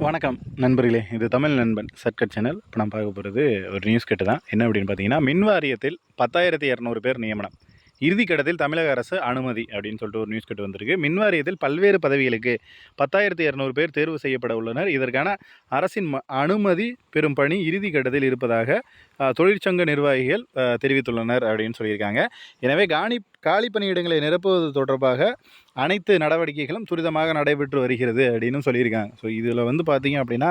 வணக்கம் நண்பர்களே, இது தமிழ் நண்பன் சர்க்கட் சேனல். இப்போ நான் பார்க்க போகிறது ஒரு நியூஸ் கட்டு தான். என்ன அப்படின்னு பார்த்தீங்கன்னா, மின் வாரியத்தில் 10,200 பேர் நியமனம், இறுதிக்கட்டத்தில் தமிழக அரசு அனுமதி அப்படின்னு சொல்லிட்டு ஒரு நியூஸ் கட்டு வந்திருக்கு. மின் வாரியத்தில் பல்வேறு பதவிகளுக்கு 10,200 பேர் தேர்வு செய்யப்பட உள்ளனர். இதற்கான அரசின் அனுமதி பெறும் பணி இறுதிக்கட்டத்தில் இருப்பதாக தொழிற்சங்க நிர்வாகிகள் தெரிவித்துள்ளனர் அப்படின்னு சொல்லியிருக்காங்க. எனவே காலி பணியிடங்களை நிரப்புவது தொடர்பாக அனைத்து நடவடிக்கைகளும் துரிதமாக நடைபெற்று வருகிறது அப்படின்னு சொல்லியிருக்காங்க. ஸோ இதில் வந்து பார்த்திங்க அப்படின்னா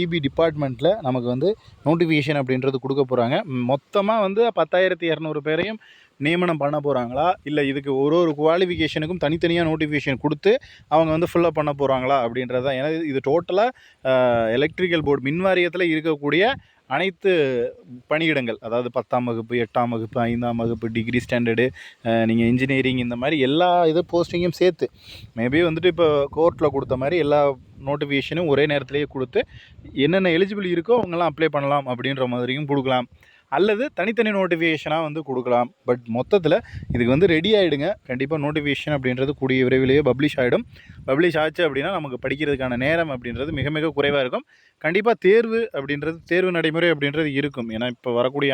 இபி டிபார்ட்மெண்ட்டில் நமக்கு வந்து நோட்டிஃபிகேஷன் அப்படின்றது கொடுக்க போகிறாங்க. மொத்தமாக வந்து 10,200 பேரையும் நியமனம் பண்ண போகிறாங்களா, இல்லை இதுக்கு ஒரு குவாலிஃபிகேஷனுக்கும் தனித்தனியாக நோட்டிஃபிகேஷன் கொடுத்து அவங்க வந்து ஃபுல்லப் பண்ண போகிறாங்களா அப்படின்றது தான். ஏன்னா இது டோட்டலாக எலக்ட்ரிக்கல் போர்டு மின் வாரியத்தில் இருக்கக்கூடிய அனைத்து பணியிடங்கள், அதாவது 10ஆம் வகுப்பு, 8ஆம் வகுப்பு, 5ஆம் வகுப்பு, டிகிரி ஸ்டாண்டர்டு, நீங்கள் இன்ஜினியரிங், இந்த மாதிரி எல்லா இது போஸ்டிங்கும் சேர்த்து மேபி வந்துட்டு இப்போ கோர்ட்டில் கொடுத்த மாதிரி எல்லா நோட்டிஃபிகேஷனும் ஒரே நேரத்துலேயே கொடுத்து என்னென்ன எலிஜிபிள் இருக்கோ அவங்கெல்லாம் அப்ளை பண்ணலாம் அப்படின்ற மாதிரியும் கொடுக்கலாம், அல்லது தனித்தனி நோட்டிஃபிகேஷனாக வந்து கொடுக்கலாம். பட் மொத்தத்தில் இதுக்கு வந்து ரெடி ஆகிடுங்க. கண்டிப்பாக நோட்டிஃபிகேஷன் அப்படின்றது கூடிய விரைவிலேயே பப்ளிஷ் ஆகிடும். பப்ளிஷ் ஆச்சு அப்படின்னா நமக்கு படிக்கிறதுக்கான நேரம் அப்படின்றது மிக மிக குறைவாக இருக்கும். கண்டிப்பாக தேர்வு நடைமுறை அப்படின்றது இருக்கும். ஏன்னா இப்போ வரக்கூடிய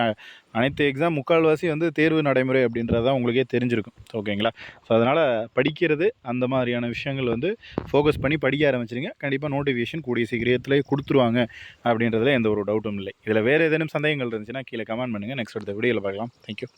அனைத்து எக்ஸாம் முக்கால்வாசி வந்து தேர்வு நடைமுறை அப்படின்றது தான் உங்களுக்கே தெரிஞ்சிருக்கும். ஓகேங்களா? ஸோ அதனால் படிக்கிறது அந்த மாதிரியான விஷயங்கள் வந்து ஃபோக்கஸ் பண்ணி படிக்க ஆரம்பிச்சிருங்க. கண்டிப்பாக நோட்டிஃபிகேஷன் கூடிய சீக்கிரத்திலே கொடுத்துருவாங்க அப்படின்றதுல எந்த ஒரு டவுட்டும் இல்லை. இதில் வேறு ஏதேனும் சந்தேகங்கள் இருந்துச்சுன்னா கீழே கமெண்ட் பண்ணுங்கள். நெக்ஸ்ட் அடுத்த வீடியோவில் பார்க்கலாம். தேங்க்யூ.